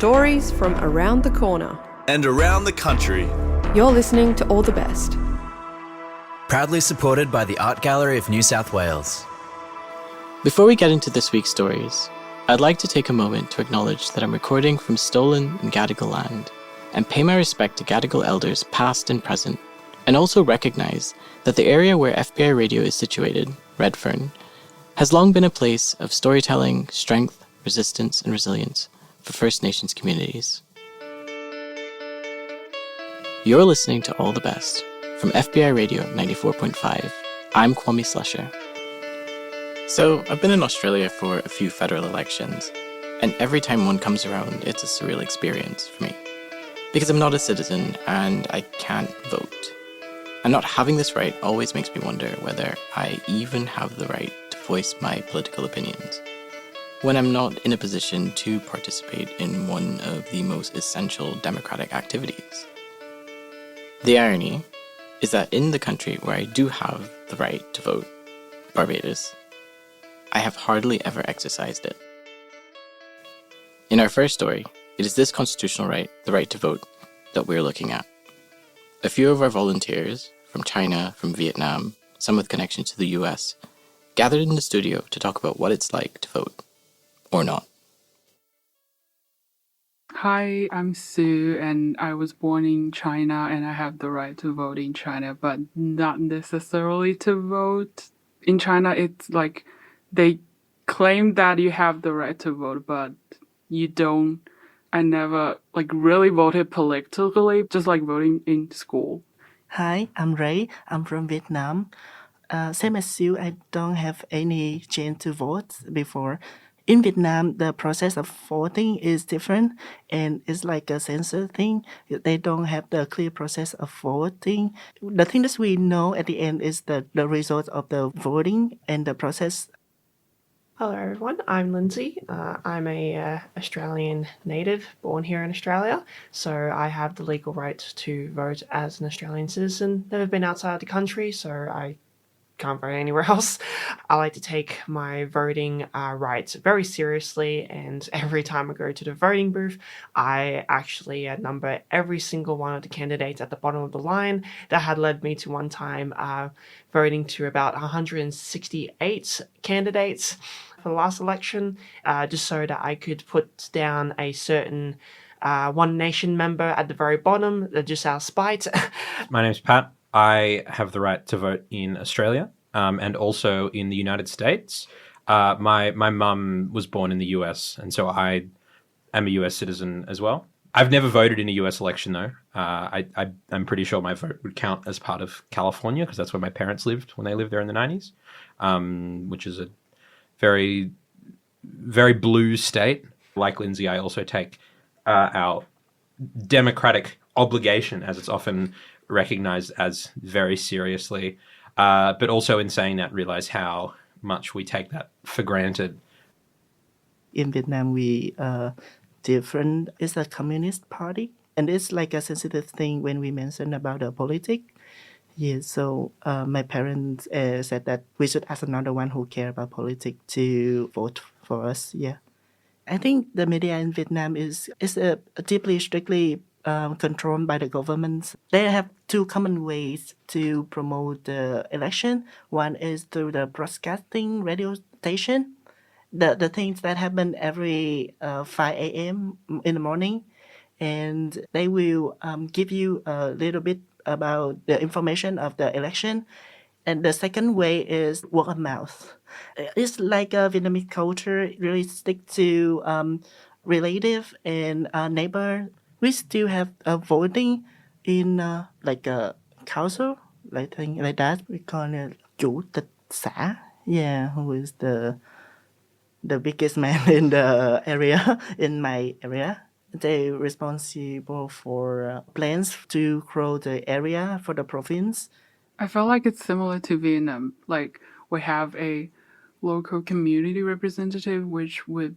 Stories from around the corner. And around the country. You're listening to All the Best. Proudly supported by the Art Gallery of New South Wales. Before we get into this week's stories, I'd like to take a moment to acknowledge that I'm recording from stolen and Gadigal land, and pay my respect to Gadigal elders past and present, and also recognise that the area where FBI Radio is situated, Redfern, has long been a place of storytelling, strength, resistance and resilience for First Nations communities. You're listening to All the Best from FBI Radio 94.5. I'm Kwame Slusher. So, I've been in Australia for a few federal elections, and every time one comes around, it's a surreal experience for me. Because I'm not a citizen, and I can't vote. And not having this right always makes me wonder whether I even have the right to voice my political opinions, when I'm not in a position to participate in one of the most essential democratic activities. The irony is that in the country where I do have the right to vote, Barbados, I have hardly ever exercised it. In our first story, it is this constitutional right, the right to vote, that we're looking at. A few of our volunteers, from China, from Vietnam, some with connections to the US, gathered in the studio to talk about what it's like to vote, or not. Hi, I'm Sue, and I was born in China, and I have the right to vote in China, but not necessarily to vote. In China, it's like they claim that you have the right to vote, but you don't. I never really voted politically, just like voting in school. Hi, I'm Ray. I'm from Vietnam. Same as you, I don't have any chance to vote before. In Vietnam, the process of voting is different, and it's like a censor thing. They don't have the clear process of voting. The thing that we know at the end is the result of the voting and the process. Hello everyone, I'm Lindsey. I'm a Australian native born here in Australia, so I have the legal right to vote as an Australian citizen. Never been outside the country, so I can't vote anywhere else. I like to take my voting rights very seriously, and every time I go to the voting booth, I actually number every single one of the candidates at the bottom of the line. That had led me to one time voting to about 168 candidates for the last election, just so that I could put down a certain One Nation member at the very bottom, just out of spite. My name's Pat. I have the right to vote in Australia and also in the United States. My mum was born in the US, and so I am a US citizen as well. I've never voted in a US election, though. I'm pretty sure my vote would count as part of California, because that's where my parents lived when they lived there in the 90s, which is a very, very blue state. Like Lindsey, I also take our democratic obligation, as it's often recognized as, very seriously, but also in saying that realize how much we take that for granted. In Vietnam, we different. It's a communist party, and it's like a sensitive thing when we mention about the politics. Yeah, so my parents said that we should ask another one who care about politics to vote for us. Yeah, I think the media in Vietnam is deeply strictly controlled by the government. They have two common ways to promote the election. One is through the broadcasting radio station, the things that happen every 5 a.m. in the morning, and they will give you a little bit about the information of the election. And the second way is word of mouth. It's like a Vietnamese culture really stick to relative and neighbor. We still have voting in like a council, like thing like that. We call it chủ tịch xã. Yeah, who is the biggest man in the area, in my area. They're responsible for plans to grow the area for the province. I felt like it's similar to Vietnam. Like, we have a local community representative, which would,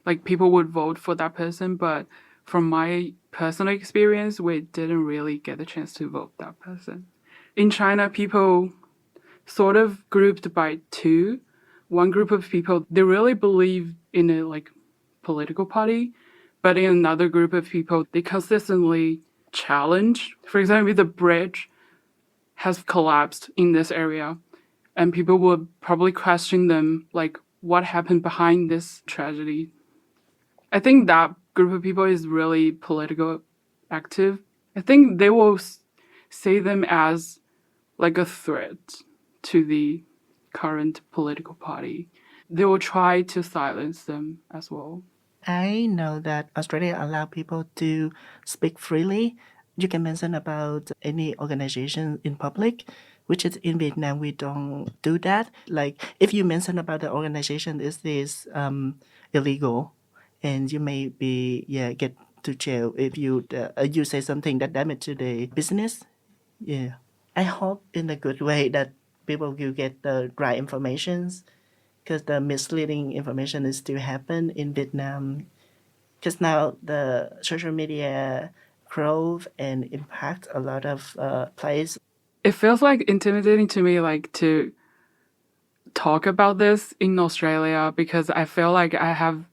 like, people would vote for that person, but from my personal experience, we didn't really get the chance to vote that person. In China, people sort of grouped by two. One group of people, they really believe in a, like, political party, But in another group of people, they consistently challenge. For example, the bridge has collapsed in this area, and people would probably question them, like, what happened behind this tragedy? I think that group of people is really political active. I think they will see them as like a threat to the current political party. They will try to silence them as well. I know that Australia allow people to speak freely. You can mention about any organization in public, which is in Vietnam, we don't do that. Like if you mention about the organization, this is illegal, and you may be get to jail if you say something that damage to the business. Yeah, I hope in a good way that people will get the right informations, because the misleading information is still happen in Vietnam. Because now the social media growth and impact a lot of place. It feels like intimidating to me, like to talk about this in Australia, because I feel like I have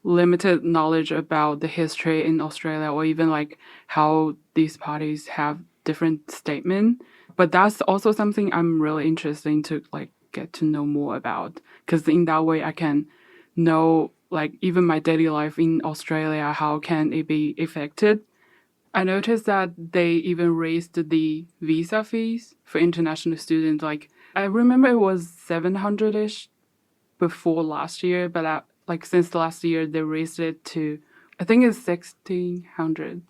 limited knowledge about the history in Australia, or even like how these parties have different statement. But that's also something I'm really interested in to like get to know more about, because in that way I can know like even my daily life in Australia, how can it be affected. I noticed that they even raised the visa fees for international students. Like I remember it was 700-ish before last year, but like since last year they raised it to, I think it's 1,600.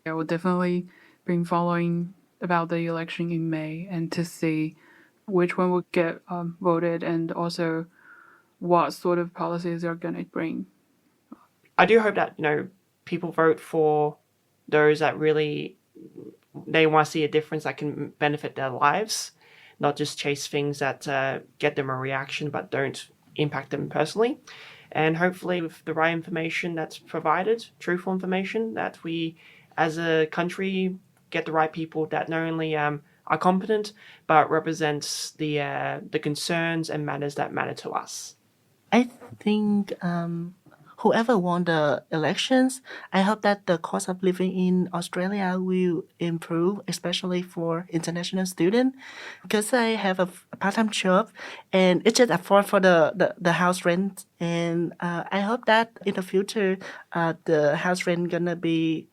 I will definitely be following about the election in May and to see which one will get voted, and also what sort of policies they're going to bring. I do hope that, people vote for those that really, they want to see a difference that can benefit their lives, not just chase things that get them a reaction but don't impact them personally. And hopefully with the right information that's provided, truthful information, that we as a country get the right people that not only are competent but represents the concerns and matters that matter to us. I think whoever won the elections, I hope that the cost of living in Australia will improve, especially for international students. Because I have a part-time job, and it just afford for the house rent. And I hope that in the future, the house rent gonna be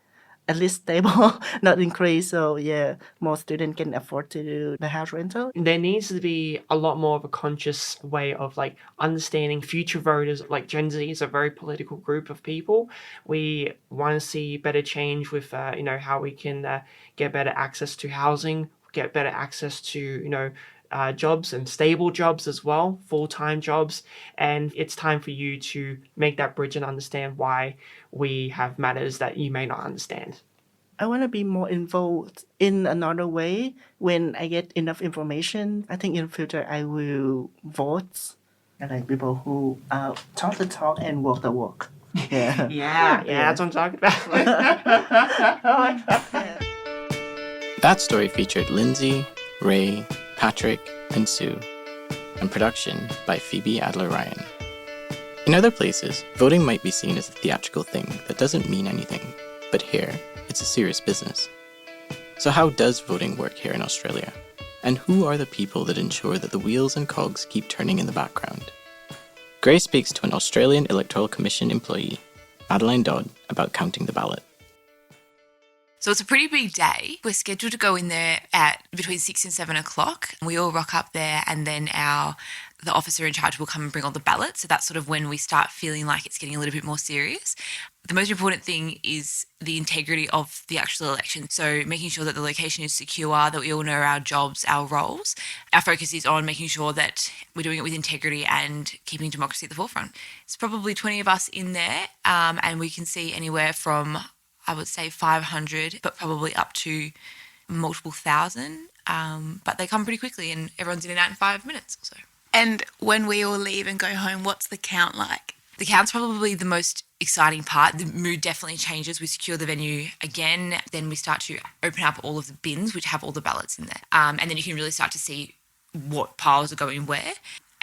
at least stable, not increase. So yeah, more students can afford to do the house rental. There needs to be a lot more of a conscious way of like understanding future voters. Like Gen Z is a very political group of people. We want to see better change with how we can get better access to housing, get better access to jobs, and stable jobs as well, full-time jobs. And it's time for you to make that bridge and understand why we have matters that you may not understand. I want to be more involved in another way when I get enough information. I think in the future I will vote. I like people who talk the talk and walk the walk. Yeah. Yeah, that's what I'm talking about. That story featured Lindsey, Ray, Patrick, and Sue, and production by Phoebe Adler-Ryan. In other places, voting might be seen as a theatrical thing that doesn't mean anything, but here, it's a serious business. So how does voting work here in Australia? And who are the people that ensure that the wheels and cogs keep turning in the background? Gray speaks to an Australian Electoral Commission employee, Madeline Dodd, about counting the ballot. So it's a pretty big day. We're scheduled to go in there at between 6 and 7 o'clock. We all rock up there, and then the officer in charge will come and bring all the ballots. So that's sort of when we start feeling like it's getting a little bit more serious. The most important thing is the integrity of the actual election. So making sure that the location is secure, that we all know our jobs, our roles. Our focus is on making sure that we're doing it with integrity and keeping democracy at the forefront. It's probably 20 of us in there, and we can see anywhere from, I would say 500, but probably up to multiple thousand. But they come pretty quickly, and everyone's in and out in 5 minutes or so. And when we all leave and go home, what's the count like? The count's probably the most exciting part. The mood definitely changes. We secure the venue again. Then we start to open up all of the bins, which have all the ballots in there. And then you can really start to see what piles are going where.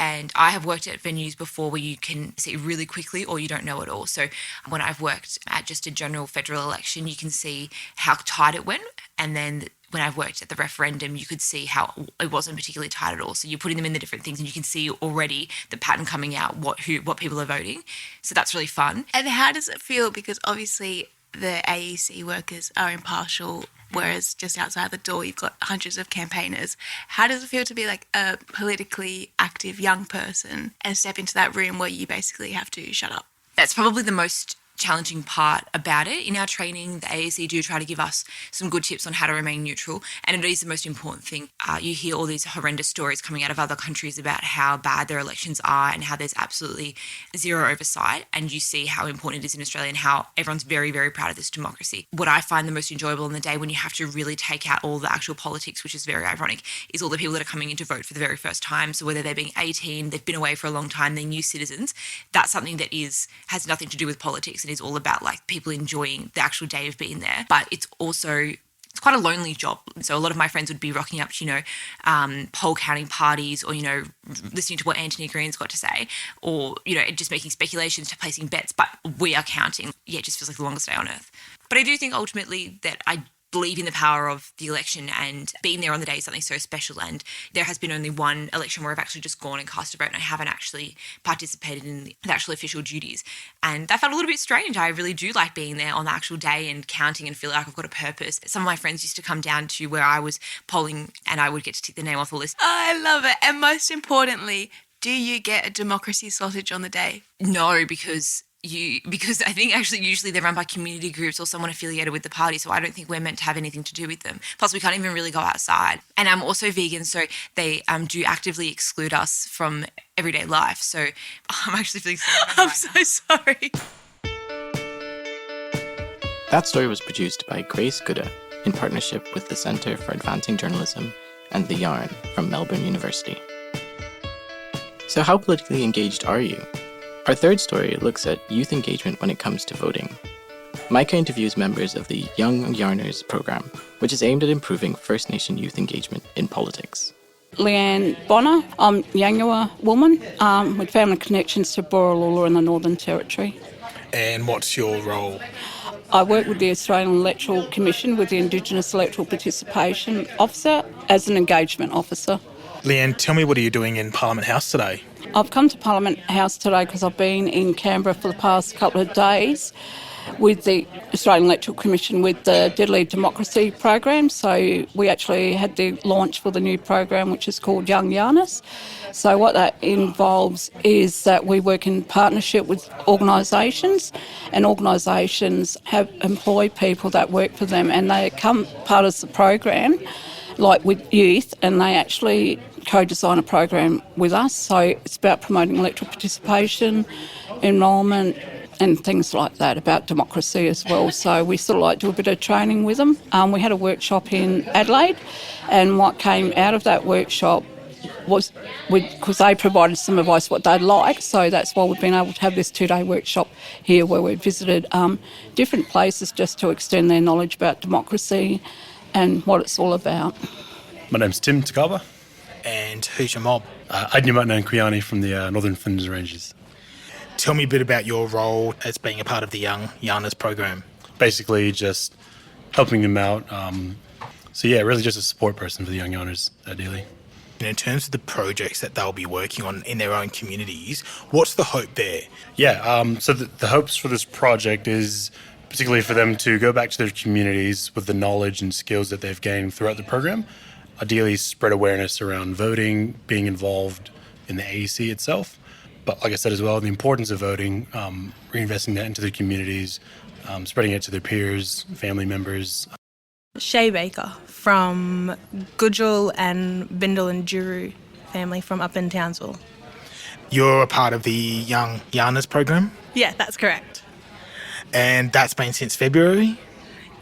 And I have worked at venues before where you can see really quickly or you don't know at all. So when I've worked at just a general federal election, you can see how tight it went. And then when I've worked at the referendum, you could see how it wasn't particularly tight at all. So you're putting them in the different things and you can see already the pattern coming out, what people are voting. So that's really fun. And how does it feel? Because obviously the AEC workers are impartial, whereas just outside the door you've got hundreds of campaigners. How does it feel to be like a politically active young person and step into that room where you basically have to shut up? That's probably the most challenging part about it. In our training, the AEC do try to give us some good tips on how to remain neutral, and it is the most important thing. You hear all these horrendous stories coming out of other countries about how bad their elections are and how there's absolutely zero oversight, and you see how important it is in Australia and how everyone's very, very proud of this democracy. What I find the most enjoyable in the day when you have to really take out all the actual politics, which is very ironic, is all the people that are coming in to vote for the very first time. So whether they're being 18, they've been away for a long time, they're new citizens, that's something that has nothing to do with politics. It is all about like people enjoying the actual day of being there. But it's quite a lonely job. So a lot of my friends would be rocking up to, poll counting parties or, listening to what Anthony Green's got to say or, just making speculations to placing bets. But we are counting. Yeah, it just feels like the longest day on earth. But I do think ultimately that I believe in the power of the election, and being there on the day is something so special. And there has been only one election where I've actually just gone and cast a vote and I haven't actually participated in the actual official duties. And that felt a little bit strange. I really do like being there on the actual day and counting and feel like I've got a purpose. Some of my friends used to come down to where I was polling and I would get to tick the name off the list. I love it. And most importantly, do you get a democracy sausage on the day? No, because I think actually usually they're run by community groups or someone affiliated with the party, so I don't think we're meant to have anything to do with them. Plus, we can't even really go outside. And I'm also vegan, so they do actively exclude us from everyday life. So I'm actually feeling sorry. I'm so sorry. That story was produced by Grace Gooda in partnership with the Centre for Advancing Journalism and The Yarn from Melbourne University. So how politically engaged are you? Our third story looks at youth engagement when it comes to voting. Micah interviews members of the Young Yarners program, which is aimed at improving First Nation youth engagement in politics. Leanne Bonner. I'm a Yanyuwa woman with family connections to Borroloola in the Northern Territory. And what's your role? I work with the Australian Electoral Commission with the Indigenous Electoral Participation Officer as an engagement officer. Leanne, tell me, what are you doing in Parliament House today? I've come to Parliament House today because I've been in Canberra for the past couple of days with the Australian Electoral Commission with the Deadly Democracy program. So we actually had the launch for the new program, which is called Young Yarners. So what that involves is that we work in partnership with organisations, and organisations have employed people that work for them, and they come part of the program, like with youth, and they actually co-design a program with us. So it's about promoting electoral participation, enrolment and things like that, about democracy as well. So we sort of like do a bit of training with them. We had a workshop in Adelaide, and what came out of that workshop was, because they provided some advice what they'd like, so that's why we've been able to have this 2-day workshop here where we visited different places just to extend their knowledge about democracy and what it's all about. My name's Tim Takaba. And who's your mob? Adner-Ryan Kuyani from the Northern Flinders Ranges. Tell me a bit about your role as being a part of the Young Yarners program. Basically just helping them out. Really just a support person for the Young Yarners, ideally. And in terms of the projects that they'll be working on in their own communities, what's the hope there? So the hopes for this project is particularly for them to go back to their communities with the knowledge and skills that they've gained throughout the program. Ideally spread awareness around voting, being involved in the AEC itself. But like I said as well, the importance of voting, reinvesting that into their communities, spreading it to their peers, family members. Shay Baker from Gudjal and Bindal and Juru family from up in Townsville. You're a part of the Young Yarners program? Yeah, that's correct. And that's been since February?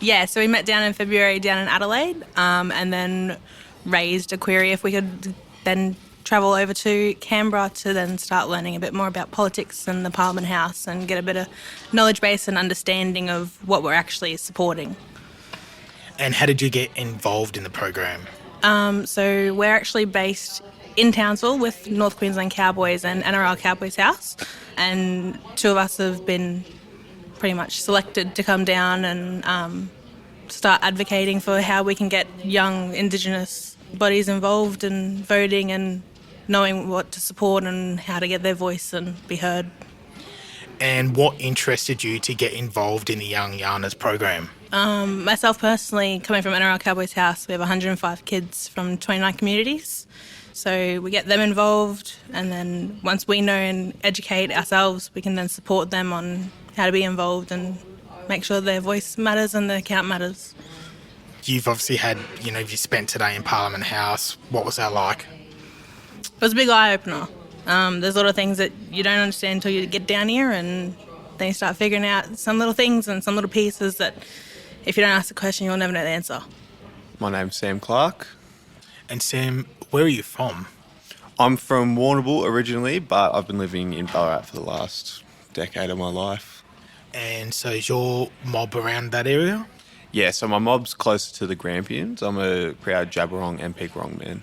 Yeah, so we met down in February down in Adelaide and then raised a query if we could then travel over to Canberra to then start learning a bit more about politics and the Parliament House and get a bit of knowledge base and understanding of what we're actually supporting. And how did you get involved in the program? So we're actually based in Townsville with North Queensland Cowboys and NRL Cowboys House, and 2 of us have been pretty much selected to come down and start advocating for how we can get young Indigenous bodies involved in voting and knowing what to support and how to get their voice and be heard. And what interested you to get involved in the Young Yarners program? Myself personally, coming from NRL Cowboys House, we have 105 kids from 29 communities. So we get them involved, and then once we know and educate ourselves, we can then support them on how to be involved and make sure their voice matters and their count matters. You've obviously had, you spent today in Parliament House. What was that like? It was a big eye-opener. There's a lot of things that you don't understand until you get down here, and then you start figuring out some little things and some little pieces that if you don't ask the question, you'll never know the answer. My name's Sam Clark. And Sam, where are you from? I'm from Warrnambool originally, but I've been living in Ballarat for the last decade of my life. And so is your mob around that area? Yeah, so my mob's closer to the Grampians. I'm a proud Jabberong and Peekarong man.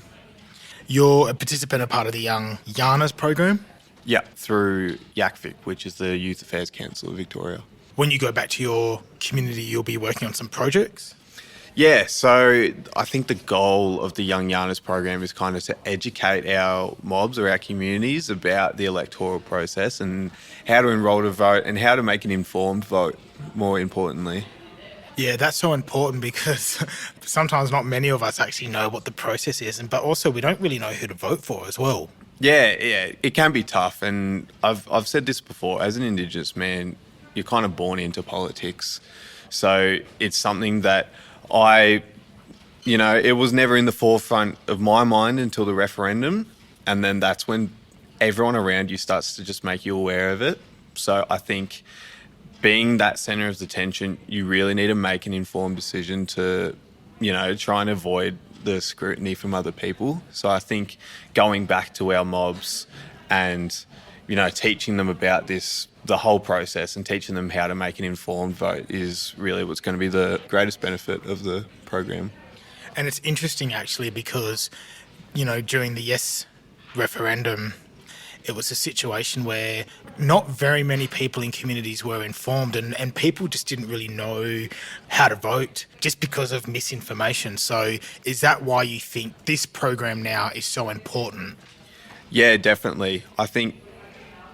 You're a participant, a part of the Young Yarners program? Yeah, through YACVIC, which is the Youth Affairs Council of Victoria. When you go back to your community, you'll be working on some projects? Yeah, so I think the goal of the Young Yarners program is kind of to educate our mobs or our communities about the electoral process and how to enrol to vote and how to make an informed vote, more importantly. Yeah, that's so important because sometimes not many of us actually know what the process is, but also we don't really know who to vote for as well. Yeah, it can be tough, and I've said this before, as an Indigenous man, you're kind of born into politics. So it's something that it was never in the forefront of my mind until the referendum, and then that's when everyone around you starts to just make you aware of it. So I think being that centre of attention, you really need to make an informed decision to, try and avoid the scrutiny from other people. So I think going back to our mobs and, teaching them about the whole process and teaching them how to make an informed vote is really what's going to be the greatest benefit of the program. And it's interesting actually because, during the yes referendum, it was a situation where not very many people in communities were informed and people just didn't really know how to vote just because of misinformation. So is that why you think this program now is so important? Yeah, definitely. I think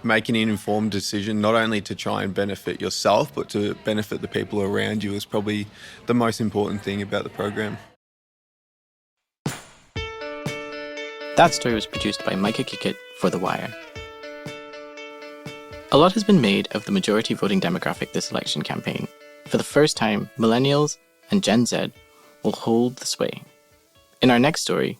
making an informed decision, not only to try and benefit yourself, but to benefit the people around you is probably the most important thing about the program. That story was produced by Micah Kickett for The Wire. A lot has been made of the majority voting demographic this election campaign. For the first time, millennials and Gen Z will hold the sway. In our next story,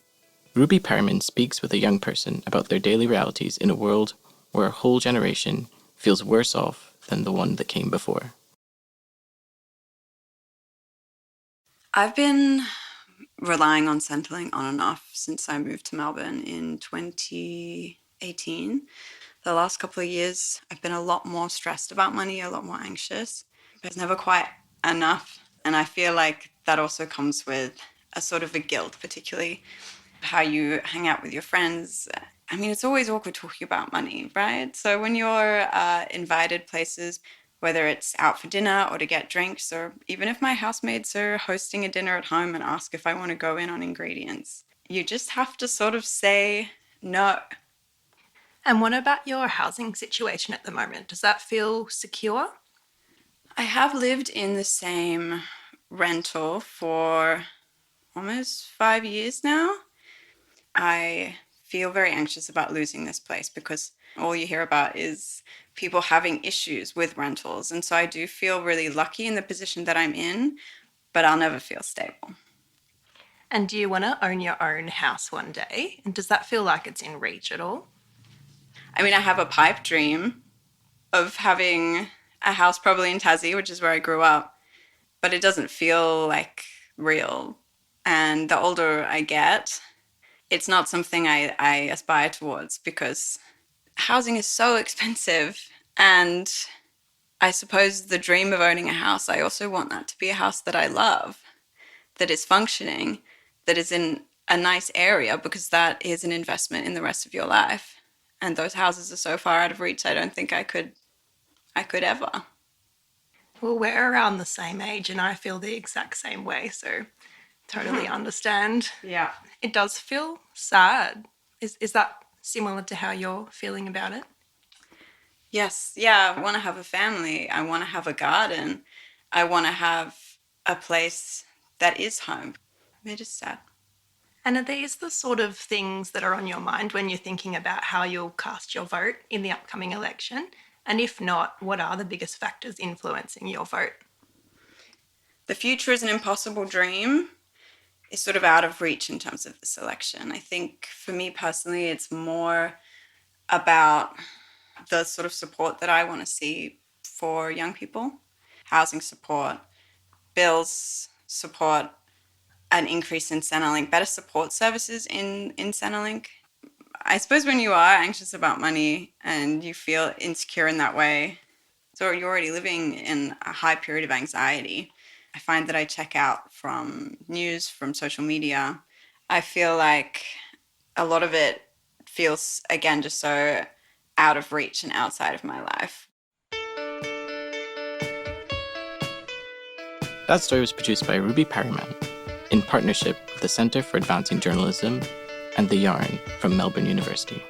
Ruby Perriman speaks with a young person about their daily realities in a world where a whole generation feels worse off than the one that came before. I've been relying on Centrelink on and off since I moved to Melbourne in 2018. The last couple of years, I've been a lot more stressed about money, a lot more anxious. But it's never quite enough. And I feel like that also comes with a sort of a guilt, particularly how you hang out with your friends. I mean, it's always awkward talking about money, right? So when you're invited places, whether it's out for dinner or to get drinks, or even if my housemates are hosting a dinner at home and ask if I want to go in on ingredients, you just have to sort of say no. And what about your housing situation at the moment? Does that feel secure? I have lived in the same rental for almost 5 years now. I feel very anxious about losing this place because all you hear about is people having issues with rentals. And so I do feel really lucky in the position that I'm in, but I'll never feel stable. And do you want to own your own house one day? And does that feel like it's in reach at all? I mean, I have a pipe dream of having a house probably in Tassie, which is where I grew up, but it doesn't feel like real. And the older I get, it's not something I aspire towards because housing is so expensive. And I suppose the dream of owning a house, I also want that to be a house that I love, that is functioning, that is in a nice area, because that is an investment in the rest of your life. And those houses are so far out of reach, I don't think I could ever. Well, we're around the same age and I feel the exact same way, so totally understand. Yeah. It does feel sad. Is that similar to how you're feeling about it? Yes. Yeah, I want to have a family. I want to have a garden. I want to have a place that is home. It is sad. And are these the sort of things that are on your mind when you're thinking about how you'll cast your vote in the upcoming election? And if not, what are the biggest factors influencing your vote? The future is an impossible dream. It's sort of out of reach in terms of this election. I think for me personally, it's more about the sort of support that I want to see for young people. Housing support, bills support, an increase in Centrelink, better support services in Centrelink. I suppose when you are anxious about money and you feel insecure in that way, so you're already living in a high period of anxiety. I find that I check out from news, from social media. I feel like a lot of it feels, again, just so out of reach and outside of my life. That story was produced by Ruby Perryman in partnership with the Centre for Advancing Journalism and The Yarn from Melbourne University.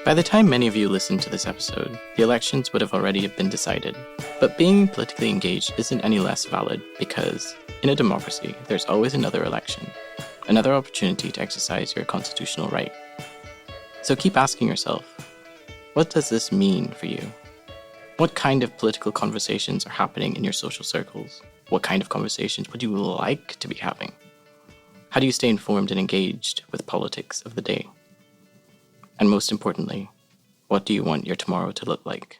By the time many of you listened to this episode, the elections would have already been decided. But being politically engaged isn't any less valid because, in a democracy, there's always another election, another opportunity to exercise your constitutional right. So keep asking yourself, what does this mean for you? What kind of political conversations are happening in your social circles? What kind of conversations would you like to be having? How do you stay informed and engaged with politics of the day? And most importantly, what do you want your tomorrow to look like?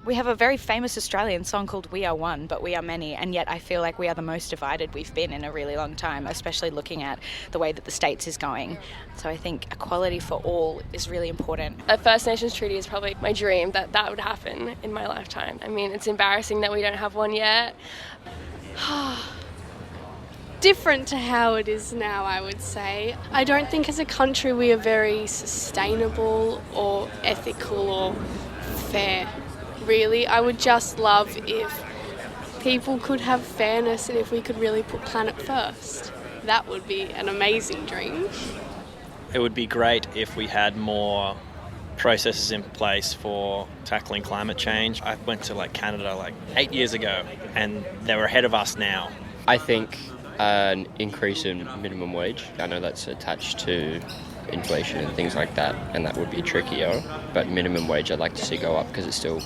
We have a very famous Australian song called We Are One, but we are many, and yet I feel like we are the most divided we've been in a really long time, especially looking at the way that the States is going. So I think equality for all is really important. A First Nations treaty is probably my dream, that would happen in my lifetime. I mean, it's embarrassing that we don't have one yet. Different to how it is now, I would say. I don't think as a country we are very sustainable or ethical or fair. Really, I would just love if people could have fairness and if we could really put planet first. That would be an amazing dream. It would be great if we had more processes in place for tackling climate change. I went to Canada 8 years ago and they were ahead of us now. I think an increase in minimum wage. I know that's attached to inflation and things like that, and that would be trickier, but minimum wage I'd like to see go up because it's still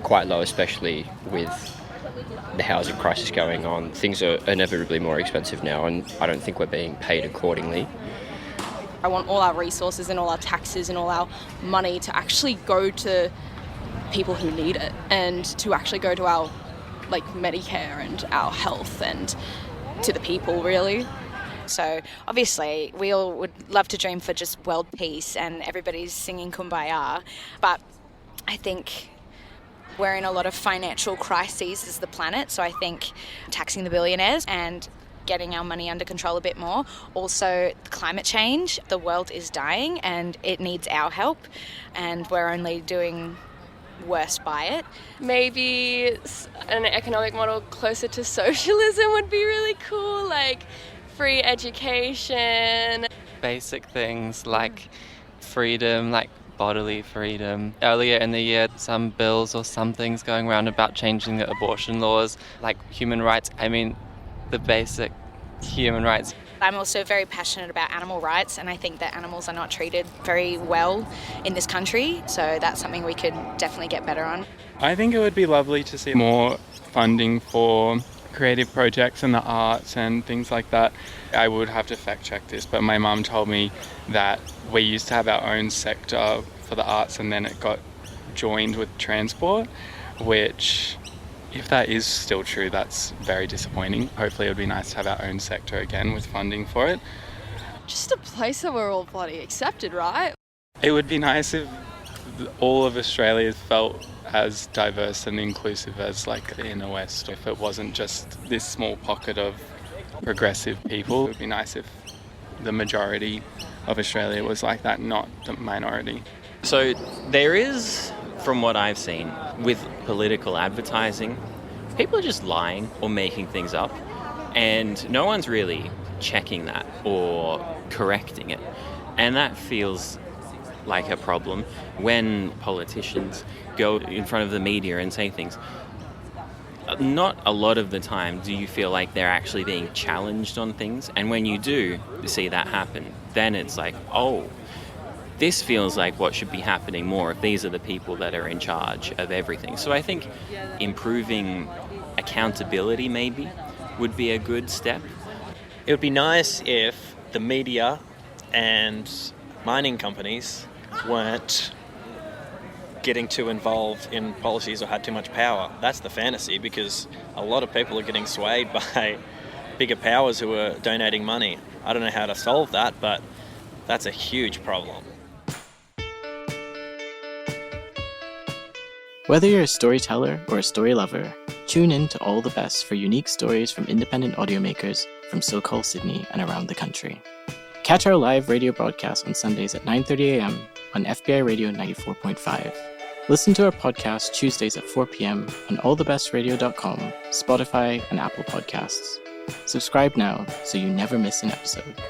quite low, especially with the housing crisis going on. Things are inevitably more expensive now, and I don't think we're being paid accordingly. I want all our resources and all our taxes and all our money to actually go to people who need it, and to actually go to our Medicare and our health and to the people, really. So obviously we all would love to dream for just world peace and everybody's singing Kumbaya, but I think we're in a lot of financial crises as the planet, so I think taxing the billionaires and getting our money under control a bit more. Also, climate change. The world is dying and it needs our help, and we're only doing worse by it. Maybe an economic model closer to socialism would be really cool, like free education. Basic things like freedom, like bodily freedom. Earlier in the year, some bills or some things going around about changing the abortion laws, like human rights. I mean, the basic human rights. I'm also very passionate about animal rights, and I think that animals are not treated very well in this country, so that's something we could definitely get better on. I think it would be lovely to see more funding for creative projects in the arts and things like that. I would have to fact check this, but my mum told me that we used to have our own sector for the arts and then it got joined with transport, which, if that is still true, that's very disappointing. Hopefully it would be nice to have our own sector again with funding for it. Just a place that we're all bloody accepted, right? It would be nice if all of Australia felt as diverse and inclusive as the inner west, if it wasn't just this small pocket of progressive people. It would be nice if the majority of Australia was like that, not the minority. So there is, from what I've seen, with political advertising, people are just lying or making things up, and no one's really checking that or correcting it. And that feels like a problem when politicians go in front of the media and say things. Not a lot of the time do you feel like they're actually being challenged on things, and when you do see that happen, then it's like, oh, this feels like what should be happening more if these are the people that are in charge of everything. So I think improving accountability maybe would be a good step. It would be nice if the media and mining companies weren't getting too involved in policies or had too much power. That's the fantasy, because a lot of people are getting swayed by bigger powers who are donating money. I don't know how to solve that, but that's a huge problem. Whether you're a storyteller or a story lover, tune in to All the Best for unique stories from independent audio makers from so-called Sydney and around the country. Catch our live radio broadcast on Sundays at 9:30 a.m. on FBI Radio 94.5. Listen to our podcast Tuesdays at 4 p.m. on allthebestradio.com, Spotify, and Apple Podcasts. Subscribe now so you never miss an episode.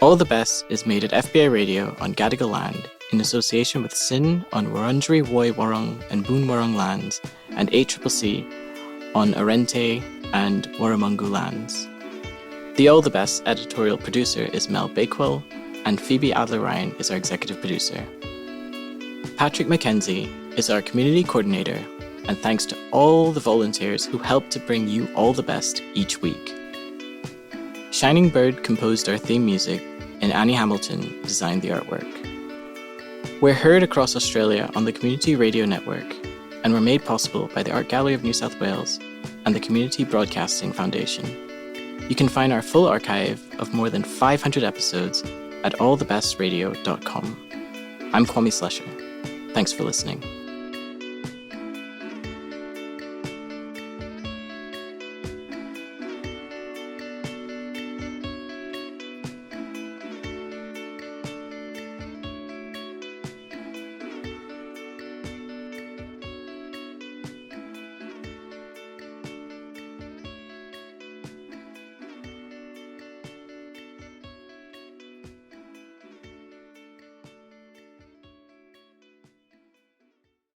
All the Best is made at FBI Radio on Gadigal land in association with SYN on Wurundjeri Woi Wurrung and Boon Wurrung lands and ACCC on Arrente and Warramungu lands. The All the Best editorial producer is Mel Bakewell, and Phoebe Adler-Ryan is our executive producer. Patrick McKenzie is our community coordinator, and thanks to all the volunteers who help to bring you all the best each week. Shining Bird composed our theme music, and Annie Hamilton designed the artwork. We're heard across Australia on the Community Radio Network, and were made possible by the Art Gallery of New South Wales and the Community Broadcasting Foundation. You can find our full archive of more than 500 episodes at allthebestradio.com. I'm Kwame Slusher. Thanks for listening.